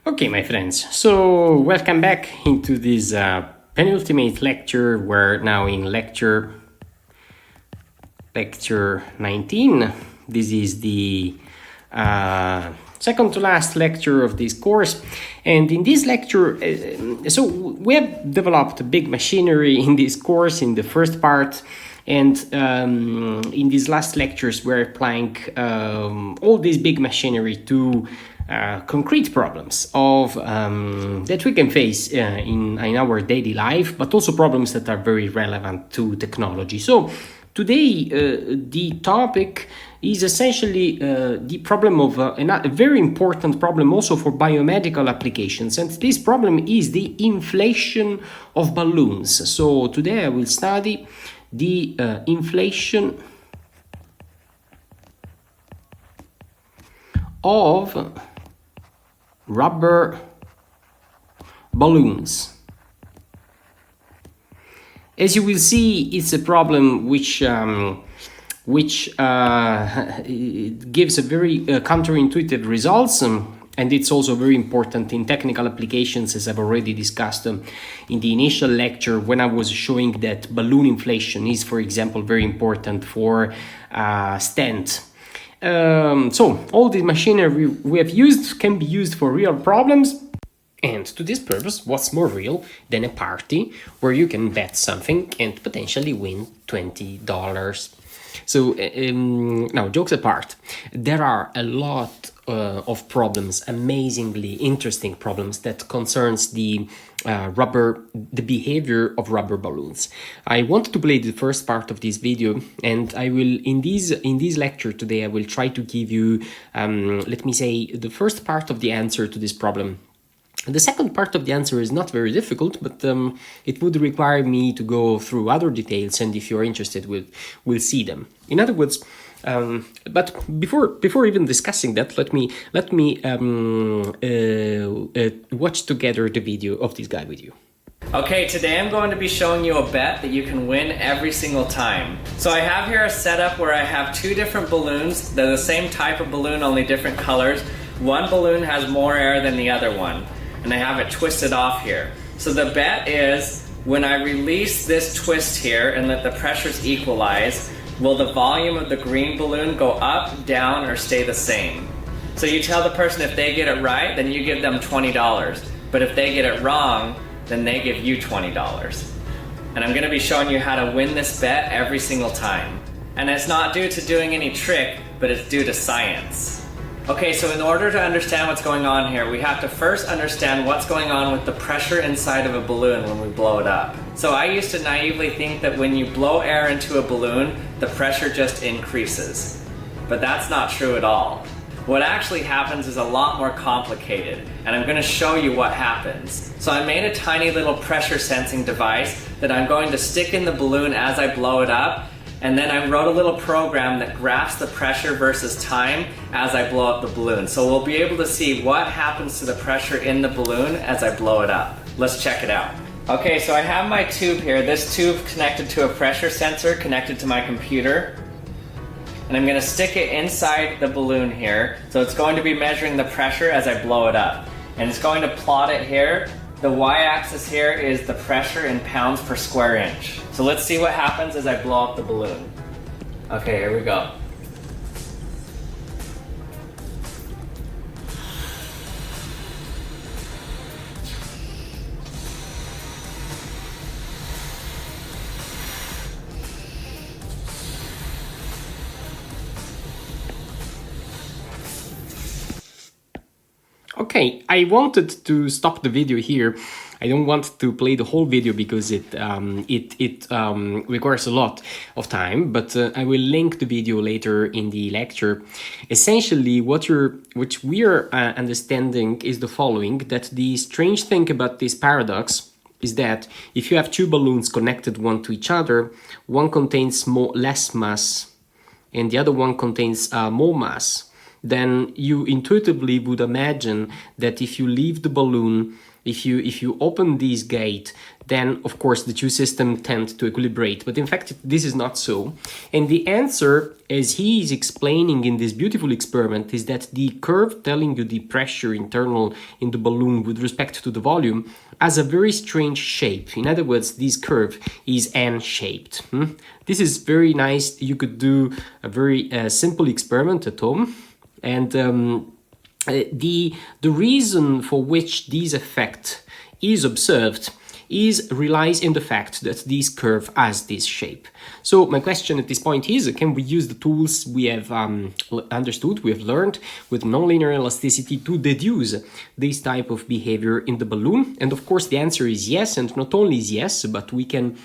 Okay, my friends, so welcome back into this penultimate lecture. We're now in lecture 19. This is the second to last lecture of this course, and in this lecture, so we have developed a big machinery in this course in the first part. And in these last lectures, we're applying all this big machinery to concrete problems of that we can face in our daily life, but also problems that are very relevant to technology. So today, the topic is essentially the problem of a very important problem also for biomedical applications, and this problem is the inflation of balloons. So today I will study the inflation of rubber balloons. As you will see, it's a problem which gives a very counterintuitive results. And it's also very important in technical applications, as I've already discussed in the initial lecture when I was showing that balloon inflation is, for example, very important for stent. So all the machinery we have used can be used for real problems. And to this purpose, what's more real than a party where you can bet something and potentially win $20? So now, jokes apart, there are a lot of problems, amazingly interesting problems that concerns the behavior of rubber balloons. I wanted to play the first part of this video, and I will in this lecture today I will try to give you let me say the first part of the answer to this problem. The second part of the answer is not very difficult, but it would require me to go through other details, and if you're interested, we'll see them. In other words, but before even discussing that, let me watch together the video of this guy with you. Okay, today I'm going to be showing you a bet that you can win every single time. So I have here a setup where I have two different balloons. They're the same type of balloon, only different colors. One balloon has more air than the other one, and I have it twisted off here. So the bet is, when I release this twist here and let the pressures equalize, will the volume of the green balloon go up, down, or stay the same? So you tell the person if they get it right, then you give them $20. But if they get it wrong, then they give you $20. And I'm gonna be showing you how to win this bet every single time. And it's not due to doing any trick, but it's due to science. Okay, so in order to understand what's going on here, we have to first understand what's going on with the pressure inside of a balloon when we blow it up. So I used to naively think that when you blow air into a balloon, the pressure just increases. But that's not true at all. What actually happens is a lot more complicated, and I'm going to show you what happens. So I made a tiny little pressure sensing device that I'm going to stick in the balloon as I blow it up, and then I wrote a little program that graphs the pressure versus time as I blow up the balloon. So we'll be able to see what happens to the pressure in the balloon as I blow it up. Let's check it out. Okay, so I have my tube here. This tube connected to a pressure sensor connected to my computer. And I'm gonna stick it inside the balloon here. So it's going to be measuring the pressure as I blow it up. And it's going to plot it here. The y-axis here is the pressure in pounds per square inch. So let's see what happens as I blow up the balloon. Okay, here we go. Okay, I wanted to stop the video here. I don't want to play the whole video because it requires a lot of time, but I will link the video later in the lecture. Essentially, what we are understanding is the following, that the strange thing about this paradox is that if you have two balloons connected one to each other, one contains less mass and the other one contains more mass, then you intuitively would imagine that if you leave the balloon, if you open this gate, then of course the two systems tend to equilibrate. But in fact, this is not so. And the answer, as he is explaining in this beautiful experiment, is that the curve telling you the pressure internal in the balloon with respect to the volume has a very strange shape. In other words, this curve is N-shaped. This is very nice. You could do a very simple experiment at home. And the reason for which this effect is observed relies in the fact that this curve has this shape. So my question at this point is, can we use the tools we have understood, we have learned with nonlinear elasticity to deduce this type of behavior in the balloon? And of course the answer is yes, and not only is yes, but we can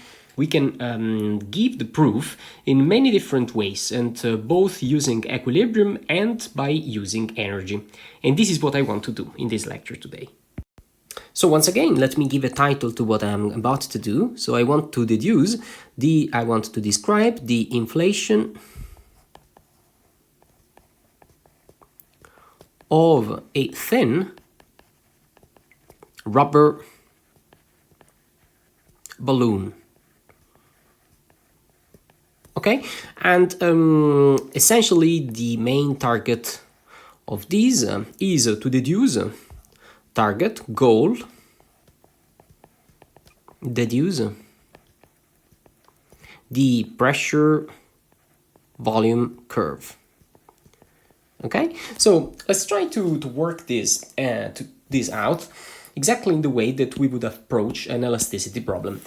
give the proof in many different ways, and both using equilibrium and by using energy. And this is what I want to do in this lecture today. So once again, let me give a title to what I'm about to do. So I want to describe the inflation of a thin rubber balloon. Okay, and essentially the main target of this is to deduce goal, deduce the pressure volume curve. Okay, so let's try to work this out exactly in the way that we would approach an elasticity problem.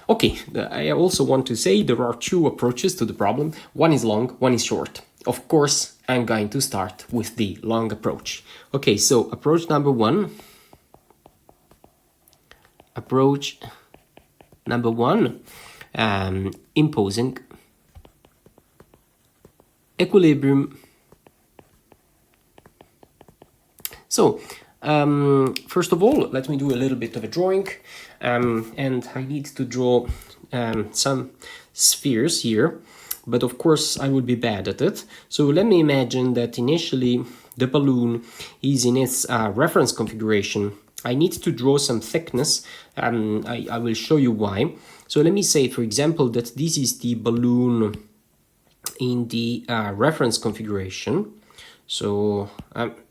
Okay, I also want to say there are two approaches to the problem. One is long, one is short. Of course, I'm going to start with the long approach. Okay, so approach number one, imposing equilibrium. So, first of all, let me do a little bit of a drawing, and I need to draw some spheres here, but of course I will be bad at it. So let me imagine that initially the balloon is in its reference configuration. I need to draw some thickness. I will show you why. So let me say, for example, that this is the balloon in the reference configuration. So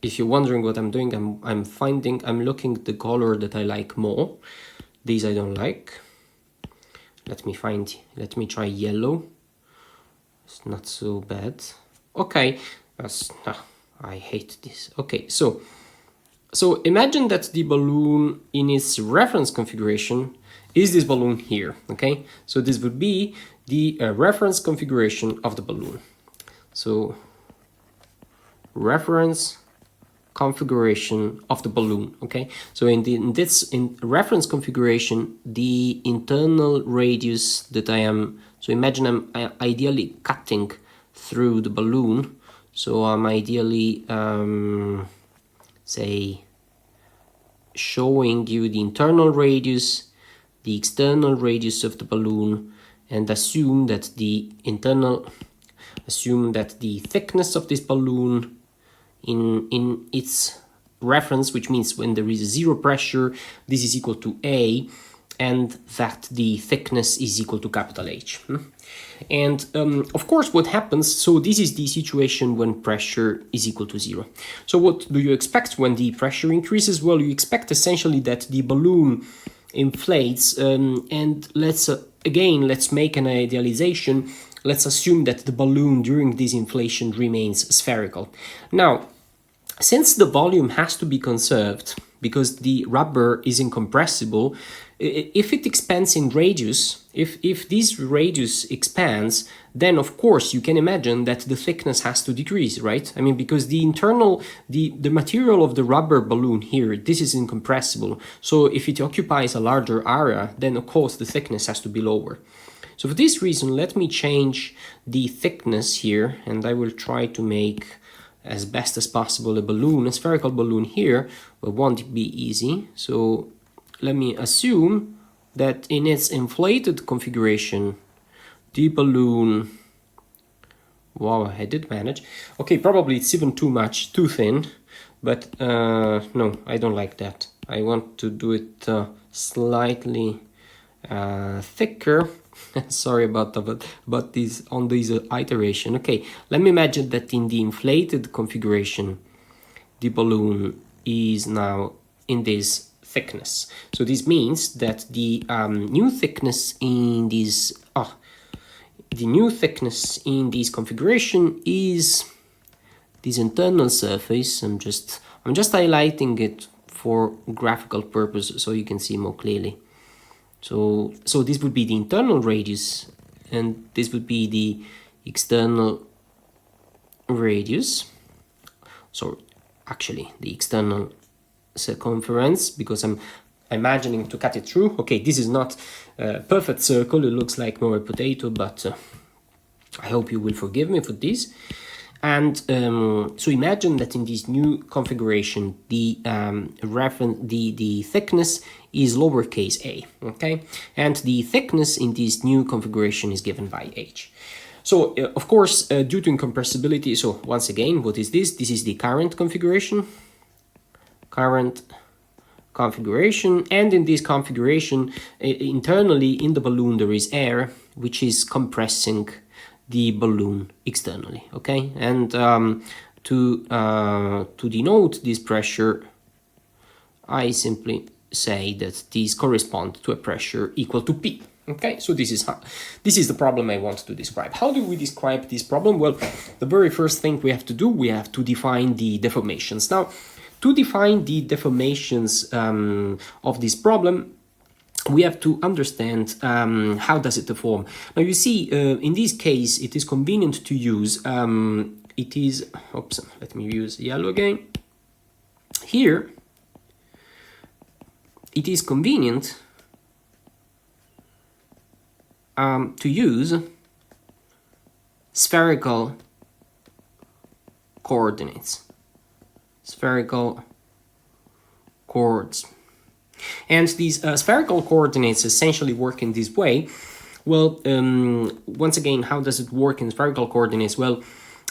if you're wondering what I'm doing, I'm looking at the color that I like more. These I don't like. Let me try yellow. It's not so bad. Okay, I hate this. Okay, so imagine that the balloon in its reference configuration is this balloon here, okay? So this would be the reference configuration of the balloon. So reference configuration of the balloon, okay? So in reference configuration, the internal radius that I am, so imagine I'm ideally cutting through the balloon. So I'm ideally say showing you the internal radius, the external radius of the balloon, and assume that the thickness of this balloon in its reference, which means when there is zero pressure, this is equal to A, and that the thickness is equal to capital H. And of course what happens, so this is the situation when pressure is equal to zero. So what do you expect when the pressure increases? Well, you expect essentially that the balloon inflates, and let's make an idealization. Let's assume that the balloon during this inflation remains spherical. Now, since the volume has to be conserved because the rubber is incompressible, if it expands in radius, if this radius expands, then of course you can imagine that the thickness has to decrease, right? I mean, because the material of the rubber balloon here, this is incompressible. So if it occupies a larger area, then of course the thickness has to be lower. So for this reason, let me change the thickness here, and I will try to make as best as possible a spherical balloon here, but won't be easy. So let me assume that in its inflated configuration, the balloon Wow, I did manage. Okay, probably it's even too much, too thin, but no, I don't like that. I want to do it slightly thicker. Sorry about this on this iteration. Okay, let me imagine that in the inflated configuration, the balloon is now in this thickness. So this means that the new thickness in this configuration is this internal surface. I'm just highlighting it for graphical purposes so you can see more clearly. So this would be the internal radius, and this would be the external radius. So actually the external circumference, because I'm imagining to cut it through. Okay, this is not a perfect circle, it looks like more a potato, but I hope you will forgive me for this. And so imagine that in this new configuration, the the thickness is lowercase a, okay, and the thickness in this new configuration is given by h. So of course, due to incompressibility, so once again, what is this? This is the current configuration, and in this configuration, internally in the balloon there is air which is compressing the balloon externally, okay? And to denote this pressure, I simply say that these correspond to a pressure equal to P. Okay, so this is the problem I want to describe. How do we describe this problem? Well, the very first thing we have to do, we have to define the deformations. Now, to define the deformations of this problem, we have to understand how does it deform. Now you see, in this case, it is convenient to use, let me use yellow again. Here, it is convenient to use spherical coordinates, spherical chords. And these spherical coordinates essentially work in this way. Well, once again, how does it work in spherical coordinates? Well,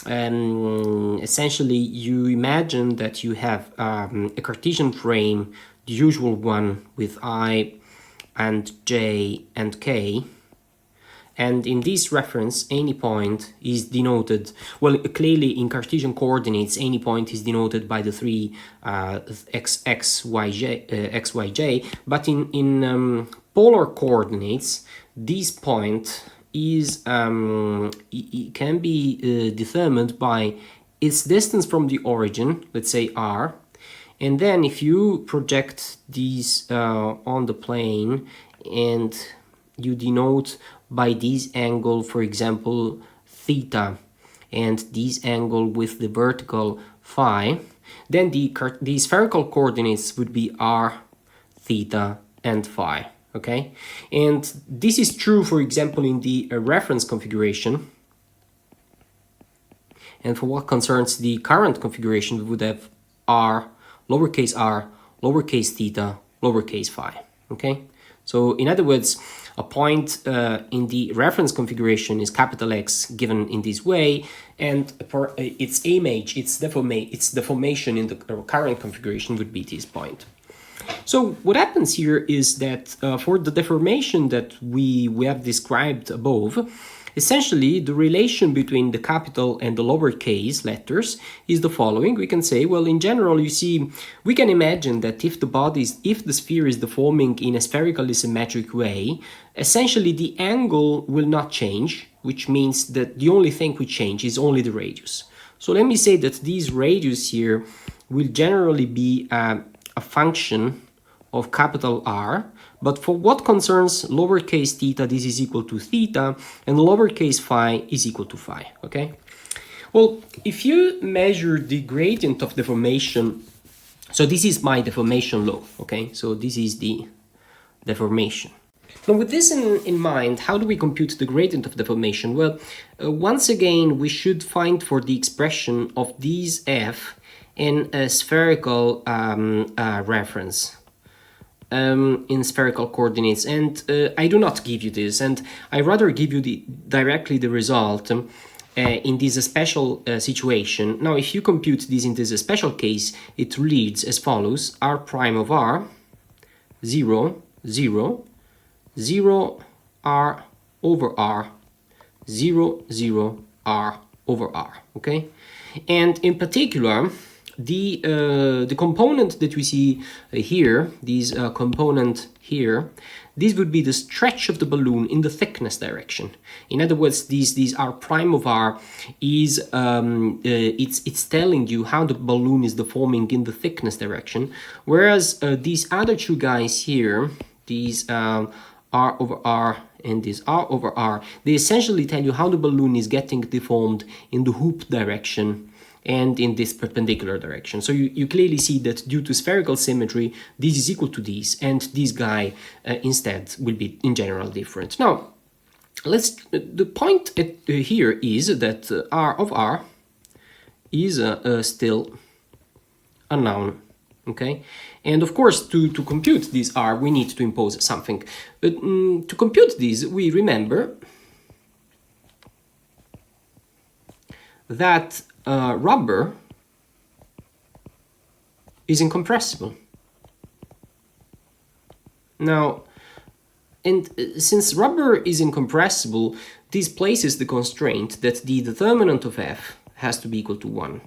essentially you imagine that you have a Cartesian frame, the usual one with I and J and K. And in this reference, any point is denoted, well, clearly in Cartesian coordinates, any point is denoted by the three x, y, j, but in polar coordinates, this point is it can be determined by its distance from the origin, let's say r, and then if you project these on the plane and you denote by this angle, for example, theta, and this angle with the vertical phi, then the spherical coordinates would be r, theta, and phi, okay? And this is true, for example, in the reference configuration. And for what concerns the current configuration, we would have r, lowercase theta, lowercase phi, okay? So in other words, a point in the reference configuration is capital X given in this way, and for its image, its deformation in the current configuration would be this point. So what happens here is that for the deformation that we have described above, essentially the relation between the capital and the lowercase letters is the following. We can say, well, in general, you see, we can imagine that if the sphere is deforming in a spherically symmetric way, essentially the angle will not change, which means that the only thing we change is only the radius. So let me say that this radius here will generally be a function of capital R, but for what concerns lowercase theta, this is equal to theta, and lowercase phi is equal to phi, okay? Well, if you measure the gradient of deformation, so this is my deformation law, okay? So this is the deformation. Now with this in mind, how do we compute the gradient of deformation? Well, once again, we should find for the expression of these f in a spherical reference. In spherical coordinates, and I do not give you this, and I rather give you directly the result in this special situation. Now, if you compute this in this special case, it reads as follows: r prime of r, 0, 0, 0, r over r, 0, 0, r over r, okay? And in particular, the component that we see here, this component here, this would be the stretch of the balloon in the thickness direction. In other words, these r prime of r is it's telling you how the balloon is deforming in the thickness direction, whereas these other two guys here, these r over r and this r over r, they essentially tell you how the balloon is getting deformed in the hoop direction and in this perpendicular direction. So you clearly see that due to spherical symmetry, this is equal to this, and this guy instead will be in general different. Now, the point here is that r of r is still unknown, okay? And of course, to compute this r, we need to impose something. But to compute this, we remember that rubber is incompressible. Now, and since rubber is incompressible, this places the constraint that the determinant of f has to be equal to 1.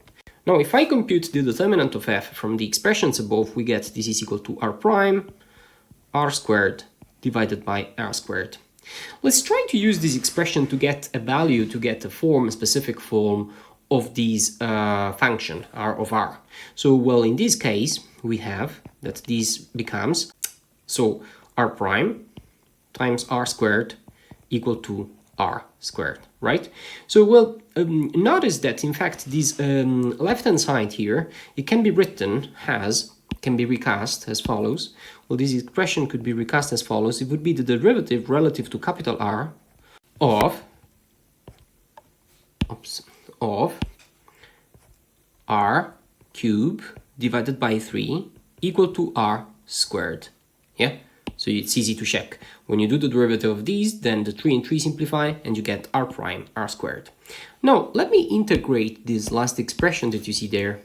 Now, if I compute the determinant of f from the expressions above, we get this is equal to r prime, r squared divided by r squared. Let's try to use this expression to get a value, to get a form, a specific form of this function, r of r. So, well, in this case, we have that this becomes, so r prime times r squared equal to r squared, right? So, well, notice that, in fact, this left-hand side here, it can be written as, can be recast as follows. Well, this expression could be recast as follows. It would be the derivative relative to capital R of r cube divided by 3 equal to r squared. Yeah, so it's easy to check. When you do the derivative of these, then the 3 and 3 simplify and you get r prime, r squared. Now, let me integrate this last expression that you see there.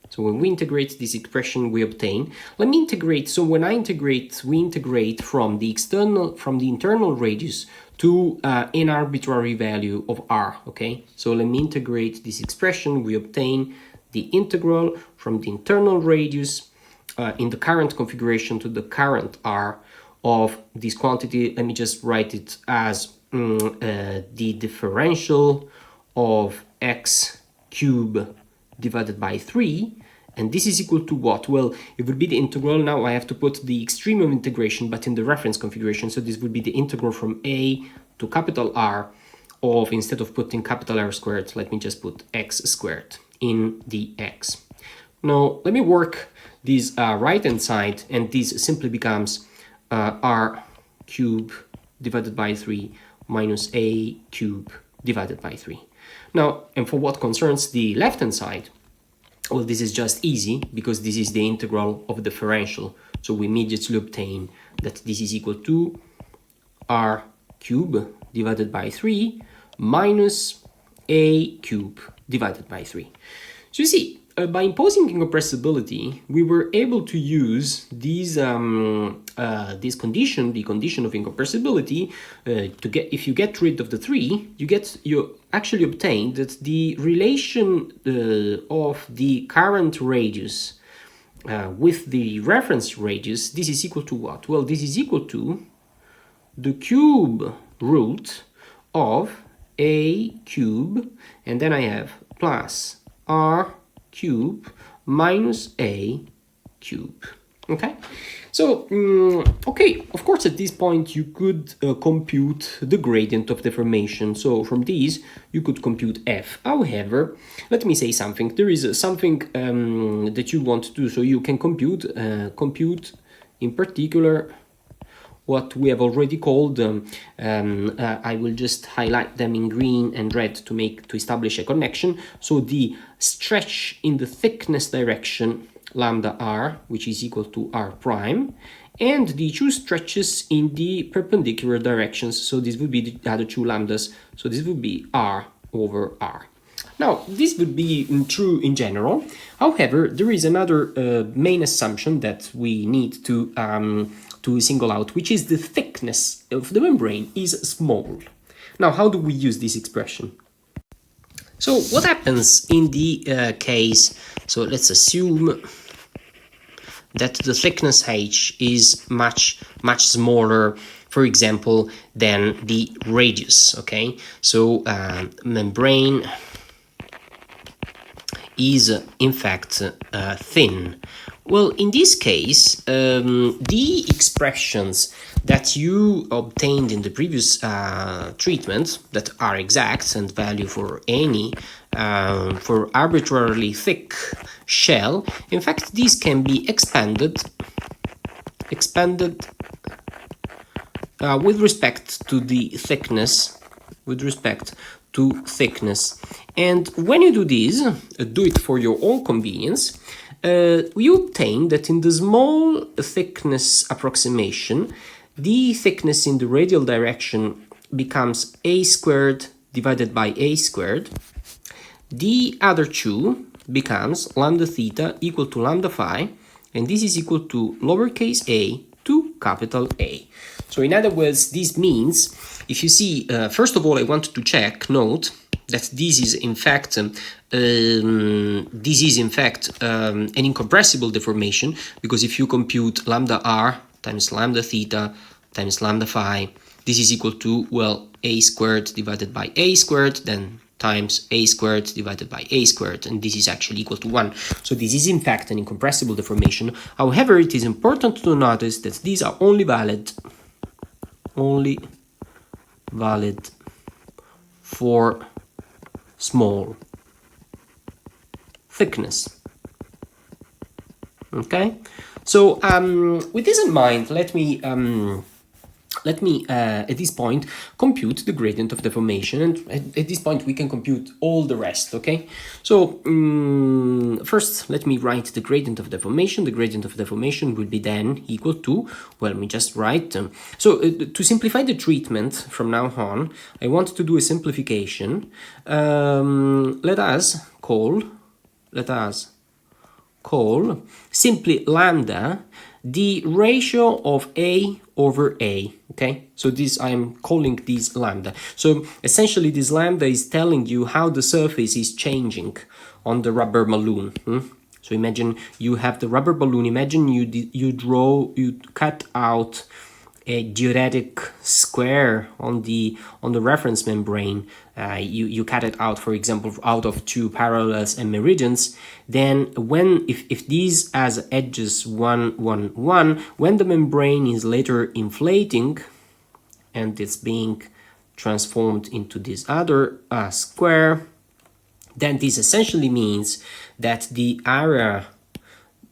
So when we integrate this expression, we obtain. Let me integrate. So when I integrate, we integrate from the internal radius to an arbitrary value of r. Okay. So let me integrate this expression. We obtain the integral from the internal radius in the current configuration to the current r of this quantity. Let me just write it as the differential of x cube divided by 3, and this is equal to what? Well, it would be the integral. Now I have to put the extreme of integration, but in the reference configuration, so this would be the integral from a to capital R of, instead of putting capital R squared, let me just put x squared in the x. Now let me work this right hand side, and this simply becomes r cube divided by 3 minus a cube divided by 3. Now, and for what concerns the left-hand side, well, this is just easy because this is the integral of the differential. So we immediately obtain that this is equal to r cube divided by 3 minus a cube divided by 3. So you see, by imposing incompressibility, we were able to use these this condition, the condition of incompressibility, to get, if you get rid of the 3, you actually obtain that the relation of the current radius with the reference radius, this is equal to what? Well, this is equal to the cube root of a cube, and then I have plus r cube minus a cube. Okay, so okay, of course at this point you could compute the gradient of deformation. So from these you could compute f. However, let me say something. There is something that you want to do. So you can compute in particular what we have already called, I will just highlight them in green and red to establish a connection. So the stretch in the thickness direction, lambda r, which is equal to r prime, and the two stretches in the perpendicular directions. So this would be the other two lambdas. So this would be r over R. Now, this would be true in general. However, there is another main assumption that we need to single out, which is the thickness of the membrane is small. Now, how do we use this expression? So what happens in the case, so let's assume that the thickness H is much smaller, for example, than the radius, okay? So membrane is in fact thin. Well, in this case, the expressions that you obtained in the previous treatment that are exact and value for any for arbitrarily thick shell, in fact, these can be expanded with respect to the thickness, and when you do this, do it for your own convenience, you obtain that in the small thickness approximation, the thickness in the radial direction becomes a squared divided by a squared. The other two becomes lambda theta equal to lambda phi, and this is equal to lowercase a to capital A. So in other words, this means, if you see, first of all, I want to note that this is in fact an incompressible deformation, because if you compute lambda r times lambda theta times lambda phi, this is equal to, well, a squared divided by a squared, then times a squared divided by a squared, and this is actually equal to 1. So this is in fact an incompressible deformation. However, it is important to notice that these are only valid for small thickness. Okay, so with this in mind, let me at this point compute the gradient of deformation, and at this point we can compute all the rest. Okay, so first let me write the gradient of deformation. The gradient of deformation will be then equal to, well, let me just write to simplify the treatment from now on, I want to do a simplification. Let us call simply lambda the ratio of A over A, okay? So this, I'm calling this lambda. So essentially this lambda is telling you how the surface is changing on the rubber balloon. So imagine you have the rubber balloon, imagine you cut out a geodetic square on the reference membrane. You cut it out, for example, out of two parallels and meridians. Then if these has edges 1, 1, 1, when the membrane is later inflating and it's being transformed into this other square, then this essentially means that the area,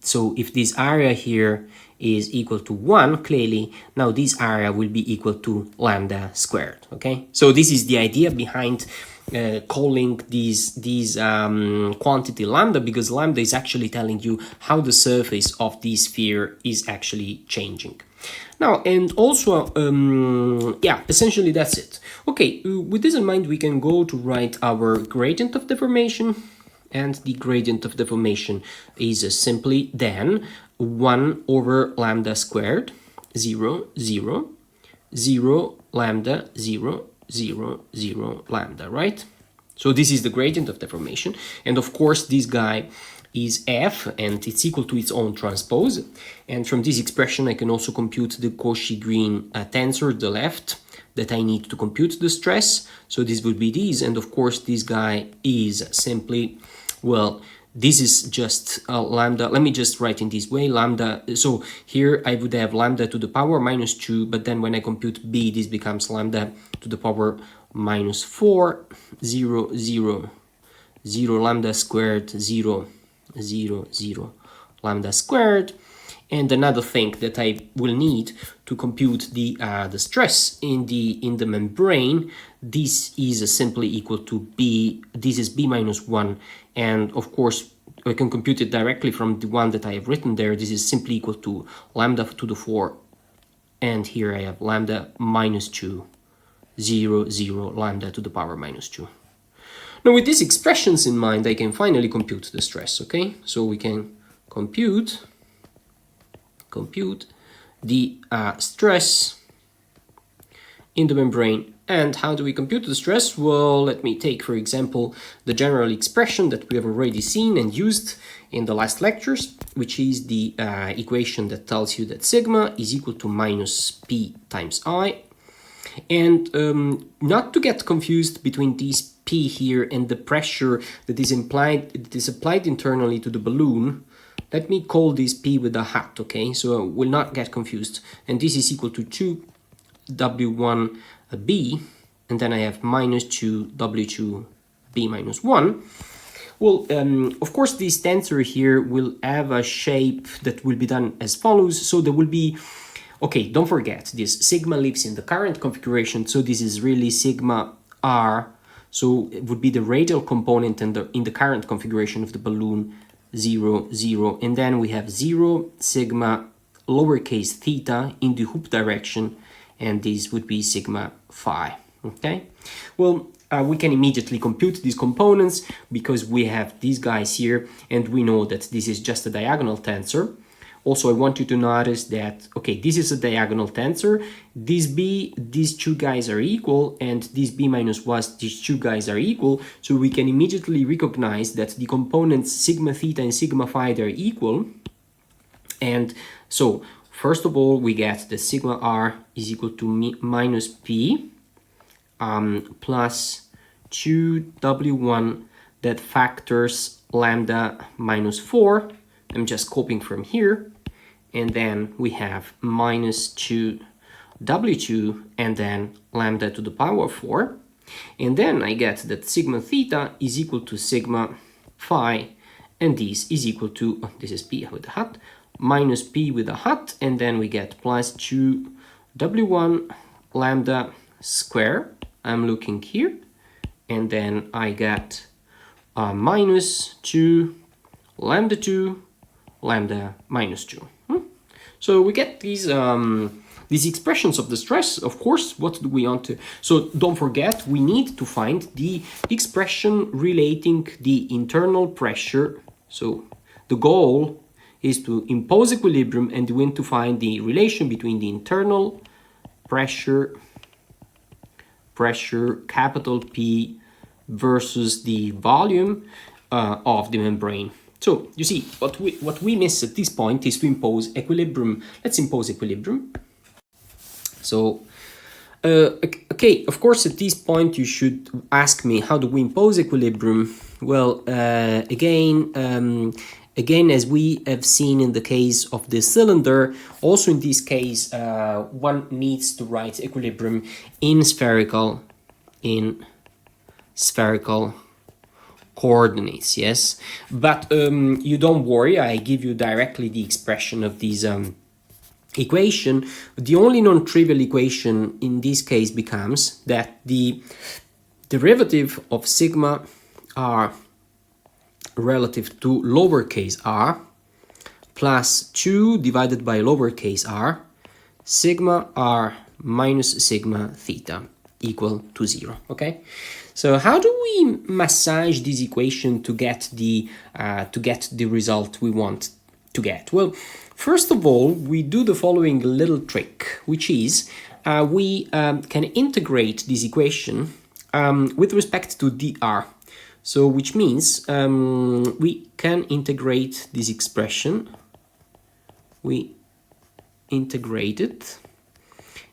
so if this area here is equal to 1, clearly now this area will be equal to lambda squared. Okay, so this is the idea behind calling these quantity lambda, because lambda is actually telling you how the surface of this sphere is actually changing. Now, and also, yeah, essentially that's it. Okay, with this in mind, we can go to write our gradient of deformation, and the gradient of deformation is simply then 1 over lambda squared, 0, 0, 0, lambda, 0, 0, 0, lambda, right? So this is the gradient of deformation, and of course this guy is f, and it's equal to its own transpose. And from this expression I can also compute the Cauchy-Green tensor, the left, that I need to compute the stress. So this would be this, and of course this guy is simply, well, this is just lambda. Let me just write in this way, lambda. So here I would have lambda to the power minus 2, but then when I compute b, this becomes lambda to the power minus 4, 0, 0, 0, lambda squared, 0, 0, 0, lambda squared. And another thing that I will need to compute the stress in the membrane, this is simply equal to b. This is b minus 1, and of course I can compute it directly from the one that I have written there. This is simply equal to lambda to the 4, and here I have lambda minus 2, 0, 0, lambda to the power minus 2. Now with these expressions in mind, I can finally compute the stress, okay? So we can compute the stress in the membrane. And how do we compute the stress? Well, let me take, for example, the general expression that we have already seen and used in the last lectures, which is the equation that tells you that sigma is equal to minus P times I. And not to get confused between these P here and the pressure that is applied internally to the balloon, let me call this P with a hat, okay? So we'll not get confused. And this is equal to 2W1B, and then I have minus 2W2B minus 1. Well, of course, this tensor here will have a shape that will be done as follows. So there will be, okay, don't forget, this sigma lives in the current configuration, so this is really sigma R. So it would be the radial component in the current configuration of the balloon, 0, 0. And then we have 0 sigma lowercase theta in the hoop direction, and this would be sigma phi, okay? Well, we can immediately compute these components because we have these guys here, and we know that this is just a diagonal tensor. Also, I want you to notice that, okay, this is a diagonal tensor. This B, these two guys are equal, and this B minus 1, these two guys are equal. So we can immediately recognize that the components sigma theta and sigma phi, they're equal. And so, first of all, we get that sigma R is equal to minus P plus 2W1 that factors lambda minus 4. I'm just copying from here. And then we have minus 2W2 and then lambda to the power 4. And then I get that sigma theta is equal to sigma phi, and this is equal to, this is P with a hat, minus P with a hat, and then we get plus 2W1 lambda square. I'm looking here, and then I get minus 2 lambda 2 lambda minus 2. So we get these expressions of the stress. Of course, what do we want to... So don't forget, we need to find the expression relating the internal pressure. So the goal is to impose equilibrium, and we want to find the relation between the internal pressure capital P versus the volume of the membrane. So you see, what we miss at this point is to impose equilibrium. Let's impose equilibrium. So, okay, of course, at this point you should ask me, how do we impose equilibrium? Well, again, as we have seen in the case of the cylinder, also in this case, one needs to write equilibrium in spherical coordinates, yes. But you don't worry, I give you directly the expression of this equation. The only non-trivial equation in this case becomes that the derivative of sigma r relative to lowercase r plus 2 divided by lowercase r sigma r minus sigma theta equal to 0, okay? So how do we massage this equation to get the result we want to get? Well, first of all, we do the following little trick, which is we can integrate this equation with respect to dr. So which means we can integrate this expression. We integrate it.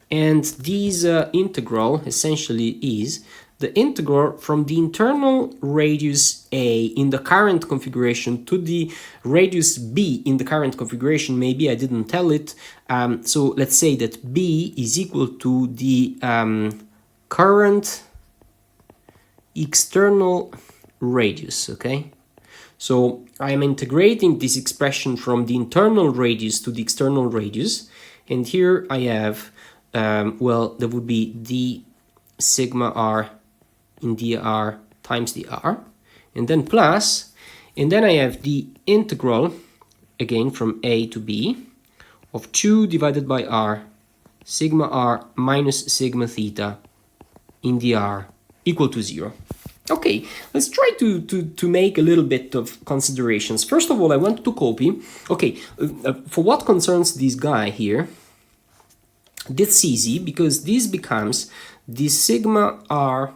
And this integral essentially is the integral from the internal radius A in the current configuration to the radius B in the current configuration. Maybe I didn't tell it. So let's say that B is equal to the current external radius, okay? So I am integrating this expression from the internal radius to the external radius. And here I have, well, there would be d sigma r in dr times dr, and then plus, and then I have the integral, again from a to b, of 2 divided by r, sigma r minus sigma theta in dr equal to 0. Okay, let's try to make a little bit of considerations. First of all, I want to copy. Okay, for what concerns this guy here, that's easy because this becomes the sigma r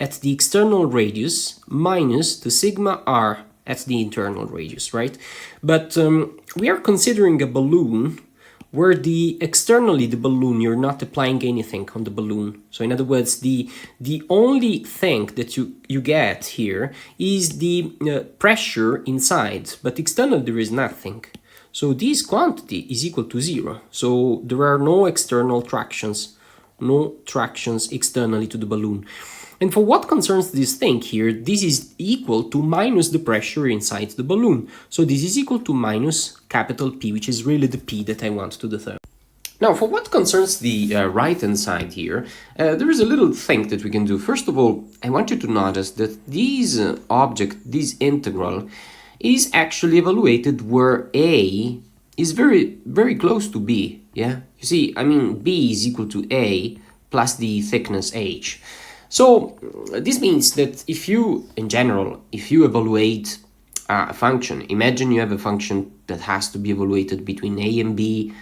at the external radius minus the sigma r at the internal radius, right? But we are considering a balloon where externally the balloon, you're not applying anything on the balloon. So in other words, the only thing that you get here is the pressure inside, but external there is nothing. So this quantity is equal to 0. So there are no external tractions, no tractions externally to the balloon. And for what concerns this thing here, this is equal to minus the pressure inside the balloon. So this is equal to minus capital P, which is really the P that I want to determine. Now, for what concerns the right-hand side here, there is a little thing that we can do. First of all, I want you to notice that this object, this integral, is actually evaluated where A is very, very close to B, yeah? You see, I mean, B is equal to A plus the thickness H. So this means that if you, in general, if you evaluate a function, imagine you have a function that has to be evaluated between A and B,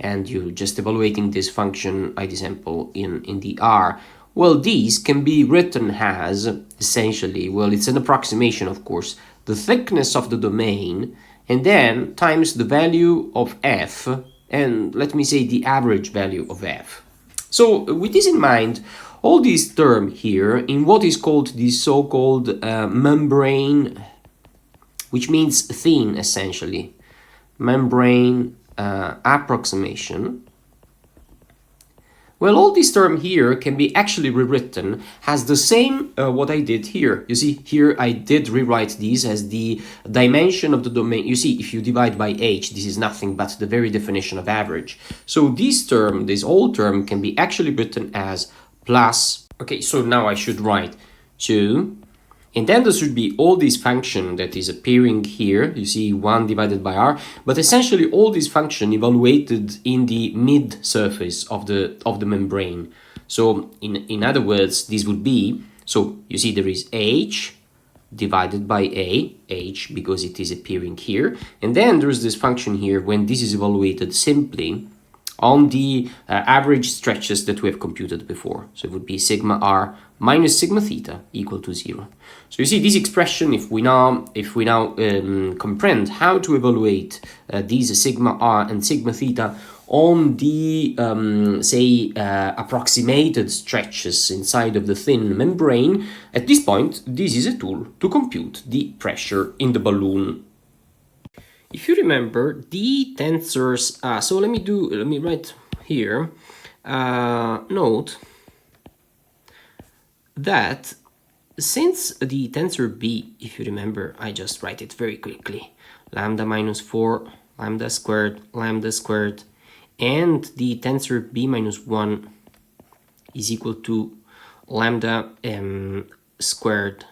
and you're just evaluating this function, I example, in the R. Well, these can be written as, essentially, well, it's an approximation, of course, the thickness of the domain, and then times the value of f, and let me say the average value of f. So with this in mind, all these terms here in what is called the so-called membrane, which means thin essentially, membrane approximation. Well, all these terms here can be actually rewritten as the same what I did here. You see, here I did rewrite these as the dimension of the domain. You see, if you divide by h, this is nothing but the very definition of average. So this term, this whole term, can be actually written as plus. Okay, so now I should write 2. And then there should be all this function that is appearing here. You see 1 divided by r, but essentially all this function evaluated in the mid surface of the membrane. So in other words, this would be, so you see there is h divided by h because it is appearing here. And then there's this function here when this is evaluated simply on the average stretches that we have computed before. So it would be sigma r minus sigma theta equal to 0. So you see this expression, if we now comprehend how to evaluate these sigma r and sigma theta on the approximated stretches inside of the thin membrane, at this point this is a tool to compute the pressure in the balloon. If you remember the tensors, so let me write here, note that since the tensor B, if you remember, I just write it very quickly, lambda minus 4, lambda squared, and the tensor B minus 1 is equal to lambda squared,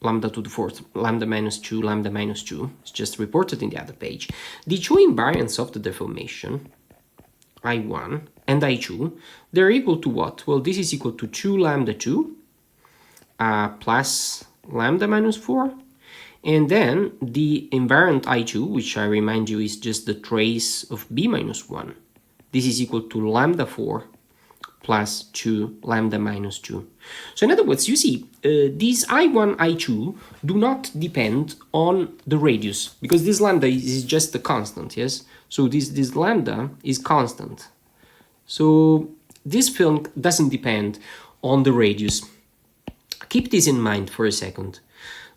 lambda to the fourth, lambda minus 2, it's just reported in the other page. The two invariants of the deformation, I1 and I2, they're equal to what? Well, this is equal to 2 lambda 2 plus lambda minus 4, and then the invariant I2, which I remind you is just the trace of B minus 1, this is equal to lambda 4 plus 2 lambda minus 2. So in other words, you see, these I1, I2 do not depend on the radius, because this lambda is just a constant, yes? So this lambda is constant. So this film doesn't depend on the radius. Keep this in mind for a second.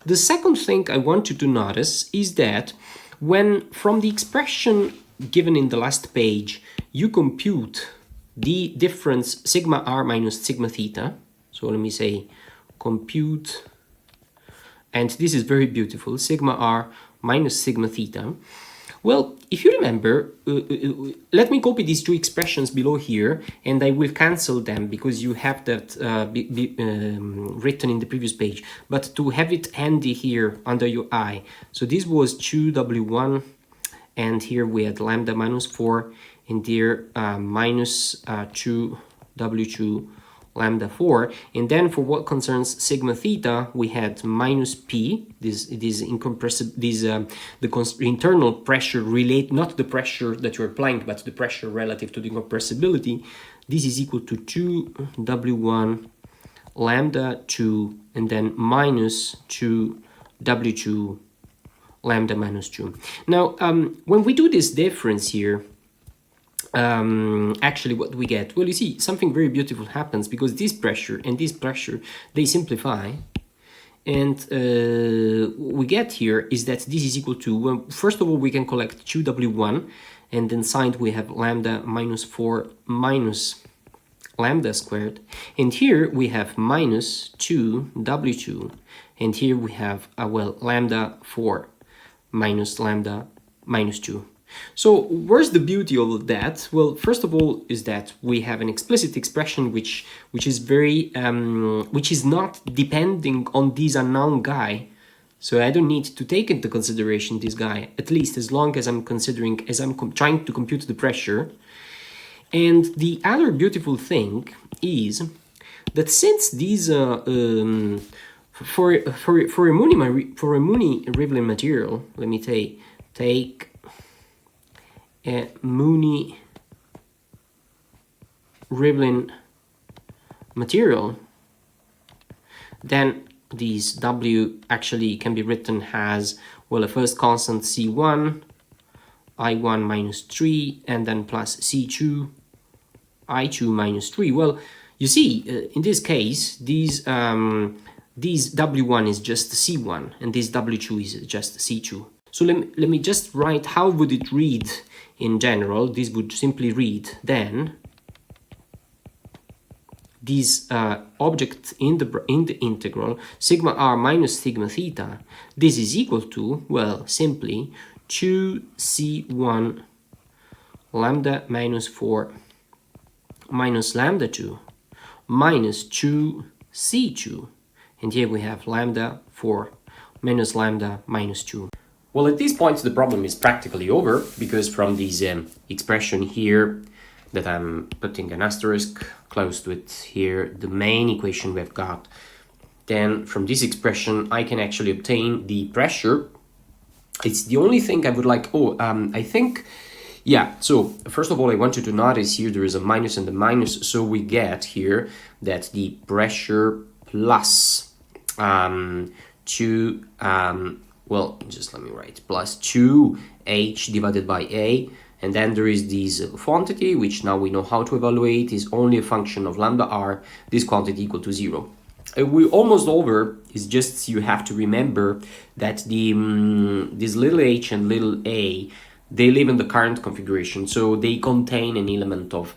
The second thing I want you to notice is that when from the expression given in the last page, you compute the difference sigma r minus sigma theta. So let me say compute, and this is very beautiful, sigma r minus sigma theta. Well, if you remember, let me copy these two expressions below here, and I will cancel them because you have that written in the previous page. But to have it handy here under your eye, so this was 2w1, and here we had lambda minus 4, and here minus 2w2 lambda 4, and then for what concerns sigma theta, we had minus p. This incompressible, the internal pressure relate, not the pressure that you're applying, but the pressure relative to the incompressibility. This is equal to 2w1 lambda 2, and then minus 2w2 lambda minus 2. Now, when we do this difference here, actually what we get, well, you see, something very beautiful happens, because this pressure and this pressure, they simplify. And what we get here is that this is equal to, well, first of all, we can collect 2w1, and inside we have lambda minus 4 minus lambda squared, and here we have minus 2w2, and here we have, well, lambda 4 minus lambda minus 2. So where's the beauty of that? Well, first of all, is that we have an explicit expression which is very which is not depending on this unknown guy. So I don't need to take into consideration this guy, at least as long as I'm considering, as I'm trying to compute the pressure. And the other beautiful thing is that since these for a Mooney-Rivlin material, let me take a Mooney-Rivlin material, then this W actually can be written as, well, a first constant C1, I1 minus 3, and then plus C2, I2 minus 3. Well, you see, in this case, this W1 is just C1, and this W2 is just C2. So let me just write how would it read in general. This would simply read then this object in the integral sigma r minus sigma theta. This is equal to, well, simply 2c1 lambda minus 4 minus lambda 2 minus 2c2, and here we have lambda 4 minus lambda minus 2. Well, at this point, the problem is practically over, because from this expression here that I'm putting an asterisk close to it here, the main equation we've got, then from this expression, I can actually obtain the pressure. It's the only thing I would like, I think, yeah, so first of all, I want you to notice here there is a minus and a minus, so we get here that the pressure plus well, just let me write, plus 2h divided by a, and then there is this quantity, which now we know how to evaluate, is only a function of lambda r, this quantity equal to 0. We're almost over. It's just you have to remember that this little h and little a, they live in the current configuration, so they contain an element of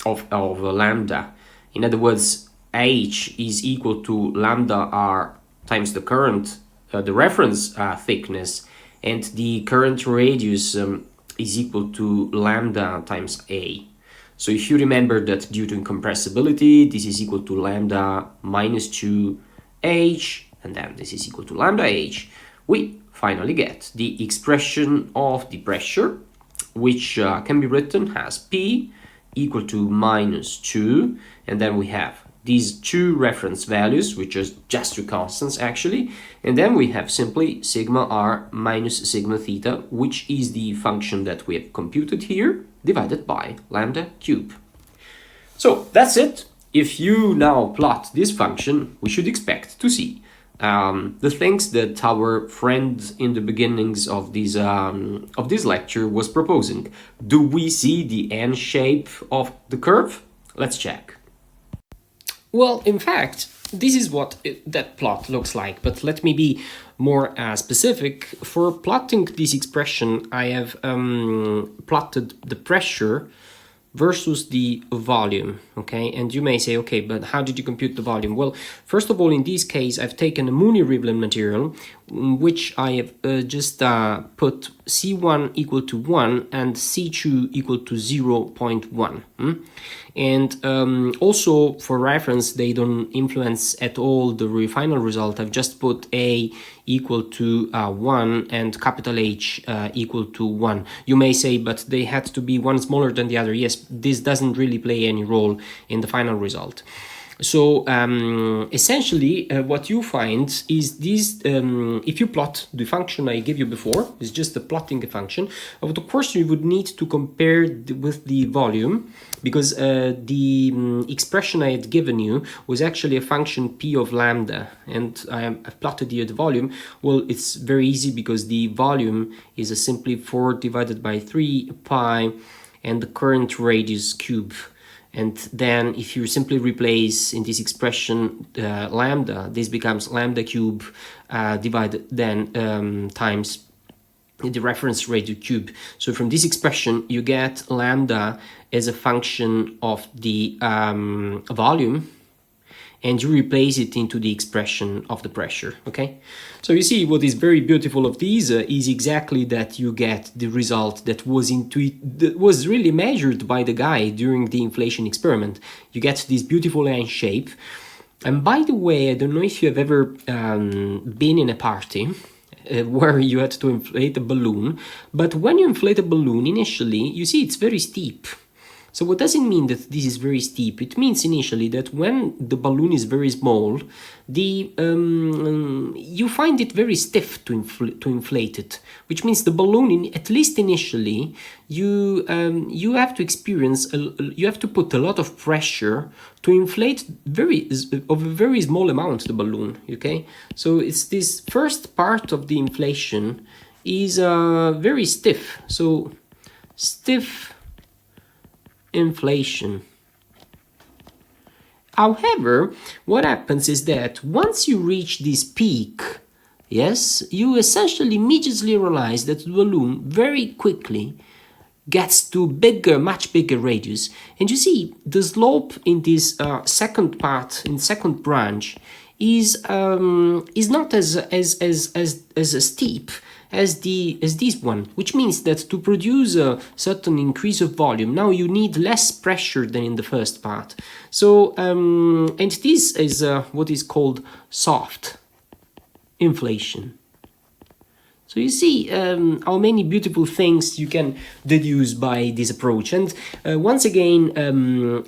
lambda. In other words, h is equal to lambda r times the current, the reference thickness, and the current radius is equal to lambda times a. So if you remember that due to incompressibility, this is equal to lambda minus 2h, and then this is equal to lambda h, we finally get the expression of the pressure, which can be written as P equal to minus 2, and then we have these two reference values, which are just two constants actually, and then we have simply sigma r minus sigma theta, which is the function that we have computed here, divided by lambda cube. So that's it. If you now plot this function, we should expect to see the things that our friend in the beginnings of this lecture was proposing. Do we see the N shape of the curve? Let's check. Well, in fact, this is what that plot looks like, but let me be more specific. For plotting this expression, I have plotted the pressure versus the volume, okay? And you may say, okay, but how did you compute the volume? Well, first of all, in this case, I've taken a Mooney-Rivlin material, which I have just put C1 equal to 1 and C2 equal to 0.1. And also for reference, they don't influence at all the final result. I've just put A equal to 1 and capital H equal to 1. You may say, but they had to be one smaller than the other. Yes, this doesn't really play any role in the final result. So essentially what you find is this, if you plot the function I gave you before, it's just a plotting function. Of course you would need to compare with the volume, because the expression I had given you was actually a function p of lambda, and I've plotted here the volume. Well, it's very easy because the volume is simply 4 divided by 3 pi and the current radius cube. And then if you simply replace in this expression lambda, this becomes lambda cube divided then times the reference radius cube. So from this expression you get lambda as a function of the volume, and you replace it into the expression of the pressure, okay? So you see what is very beautiful of these is exactly that you get the result that was really measured by the guy during the inflation experiment. You get this beautiful line shape. And by the way, I don't know if you have ever been in a party where you had to inflate a balloon, but when you inflate a balloon initially, you see it's very steep. So what does it mean that this is very steep? It means initially that when the balloon is very small, you find it very stiff to inflate it, which means the balloon, at least initially, you have to experience, you have to put a lot of pressure to inflate a very small amount the balloon, okay? So it's this first part of the inflation is very stiff, so stiff inflation. However, what happens is that once you reach this peak, yes, you essentially immediately realize that the balloon very quickly gets to much bigger radius. And you see the slope in this second part, in second branch, is not as steep as this one, which means that to produce a certain increase of volume, now you need less pressure than in the first part. So and this is what is called soft inflation. So you see how many beautiful things you can deduce by this approach. And once again,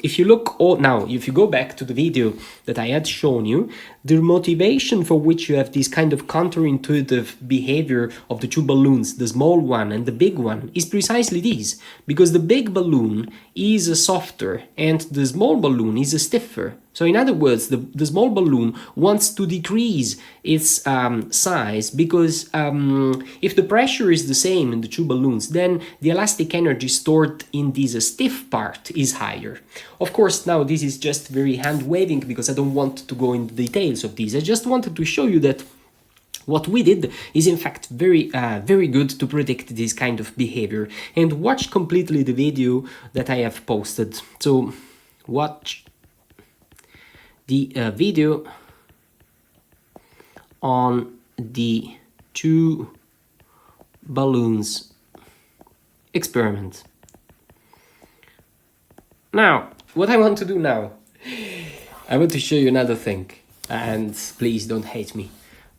if you look, if you go back to the video that I had shown you, the motivation for which you have this kind of counterintuitive behavior of the two balloons, the small one and the big one, is precisely this. Because the big balloon is softer and the small balloon is stiffer. So in other words, the small balloon wants to decrease its size because if the pressure is the same in the two balloons, then the elastic energy stored in this stiff part is higher. Of course, now this is just very hand-waving because I don't want to go into details of this. I just wanted to show you that what we did is in fact very good to predict this kind of behavior. And watch completely the video that I have posted. So watch the video on the two balloons experiment. Now, what I want to do now, I want to show you another thing, and please don't hate me.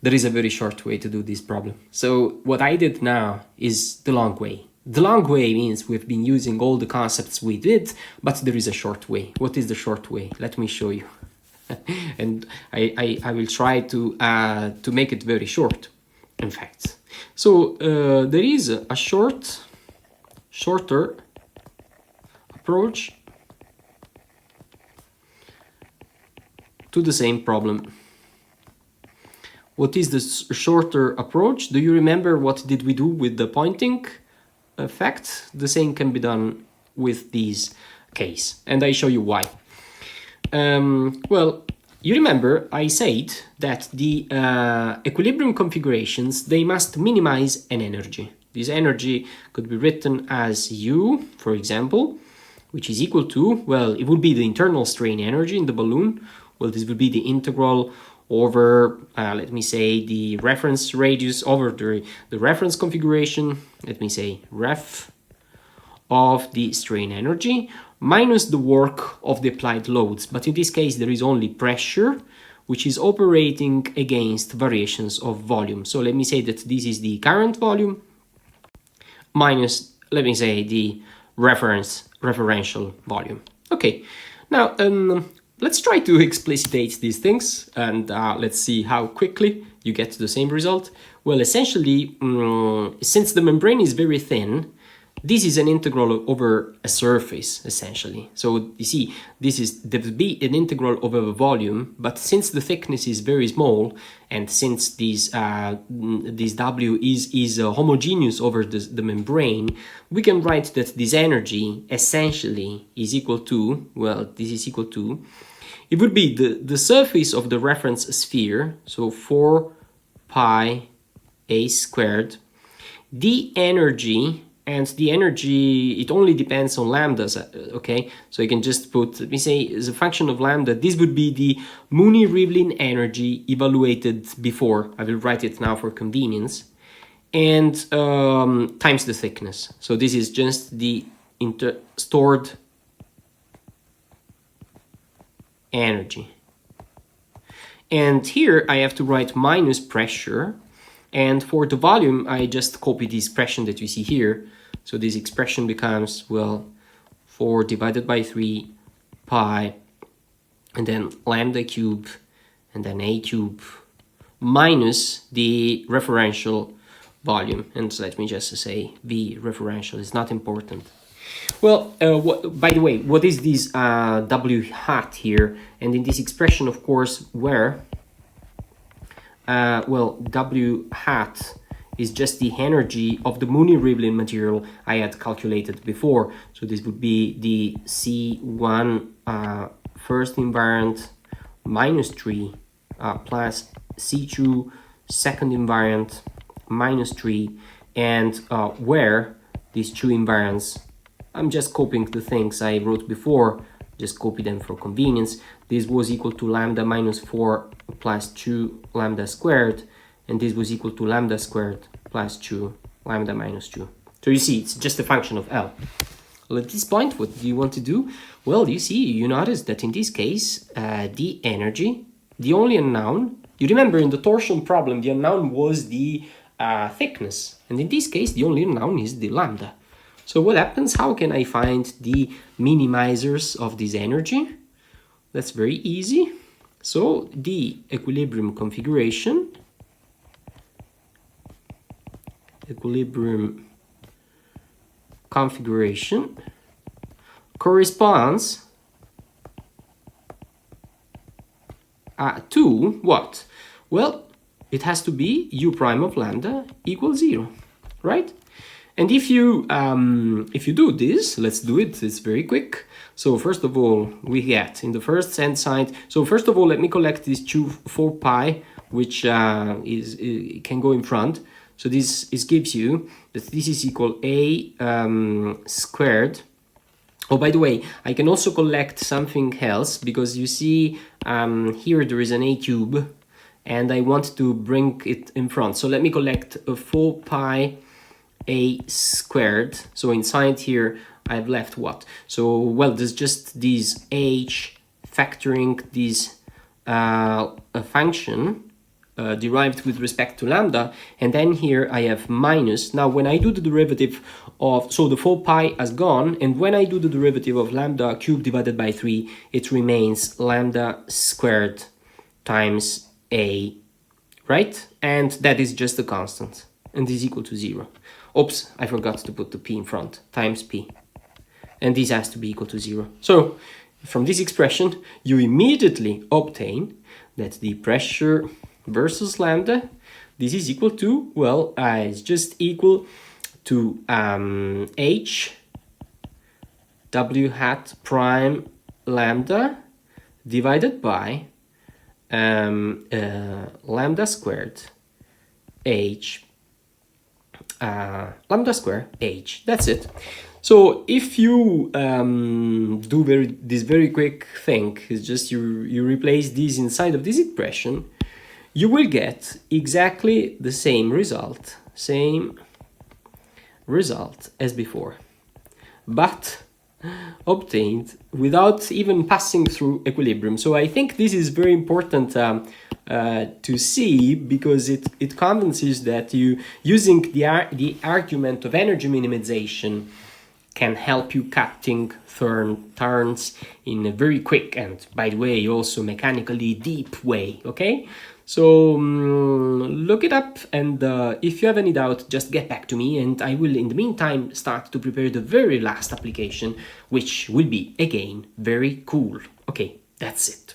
There is a very short way to do this problem. So what I did now is the long way. The long way means we've been using all the concepts we did, but there is a short way. What is the short way? Let me show you. And I will try to make it very short, in fact. So there is a shorter approach to the same problem. What is the shorter approach? Do you remember what did we do with the pointing effect? The same can be done with this case, and I show you why. Well, you remember I said that the equilibrium configurations, they must minimize an energy. This energy could be written as U, for example, which is equal to, well, it would be the internal strain energy in the balloon. Well, this would be the integral over, let me say, the reference radius over the reference configuration, let me say ref of the strain energy minus the work of the applied loads. But in this case, there is only pressure, which is operating against variations of volume. So let me say that this is the current volume minus, let me say, the referential volume. Okay, now let's try to explicitate these things, and let's see how quickly you get to the same result. Well, essentially, since the membrane is very thin, this is an integral over a surface, essentially. So you see, there will be an integral over the volume, but since the thickness is very small, and since this W is homogeneous over the membrane, we can write that this energy essentially is equal to, well, this is equal to, it would be the surface of the reference sphere, so 4 pi a squared, the energy, and the energy, it only depends on lambdas, okay? So you can just put, let me say, as a function of lambda, this would be the Mooney-Rivlin energy evaluated before. I will write it now for convenience. And times the thickness. So this is just the stored energy. And here I have to write minus pressure. And for the volume, I just copy this expression that you see here. So this expression becomes, well, 4 divided by 3 pi, and then lambda cube, and then a cube, minus the referential volume. And let me just say V referential is not important. Well, by the way, what is this W hat here? And in this expression, of course, where well, W hat is just the energy of the Mooney-Rivlin material I had calculated before. So this would be the C1 first invariant minus 3 plus C2 second invariant minus 3, and where these two invariants, I'm just copying the things I wrote before, just copy them for convenience. This was equal to lambda minus 4 plus 2 lambda squared, and this was equal to lambda squared plus 2 lambda minus 2. So you see, it's just a function of L. Well, at this point, what do you want to do? Well, you see, you notice that in this case, the energy, the only unknown, you remember in the torsion problem, the unknown was the thickness. And in this case, the only unknown is the lambda. So what happens? How can I find the minimizers of this energy? That's very easy. So the equilibrium configuration corresponds to what? Well, it has to be u prime of lambda equals 0, right? And if you do this, let's do it, it's very quick. So first of all, we get in the first hand side, so first of all, let me collect this 4 pi, which can go in front. So this gives you that this is equal a squared. Oh, by the way, I can also collect something else, because you see here there is an a cube, and I want to bring it in front. So let me collect a 4 pi a squared. So inside here I've left what? So, well, there's just this h factoring this function derived with respect to lambda, and then here I have minus. Now when I do the derivative of, so the 4 pi has gone, and when I do the derivative of lambda cubed divided by 3, it remains lambda squared times a, right? And that is just a constant, and is equal to 0. Oops, I forgot to put the p in front, times p. And this has to be equal to 0. So from this expression, you immediately obtain that the pressure versus lambda, this is equal to, well, it's just equal to h w hat prime lambda divided by lambda squared h lambda square h. That's it. So if you do this very quick thing, it's just you replace this inside of this expression, you will get exactly the same result as before, but obtained without even passing through equilibrium. So I think this is very important to see, because it convinces that you using the argument of energy minimization can help you cutting turns in a very quick and, by the way, also mechanically deep way. Okay, so look it up, and if you have any doubt, just get back to me, and I will in the meantime start to prepare the very last application, which will be again very cool. Okay, that's it.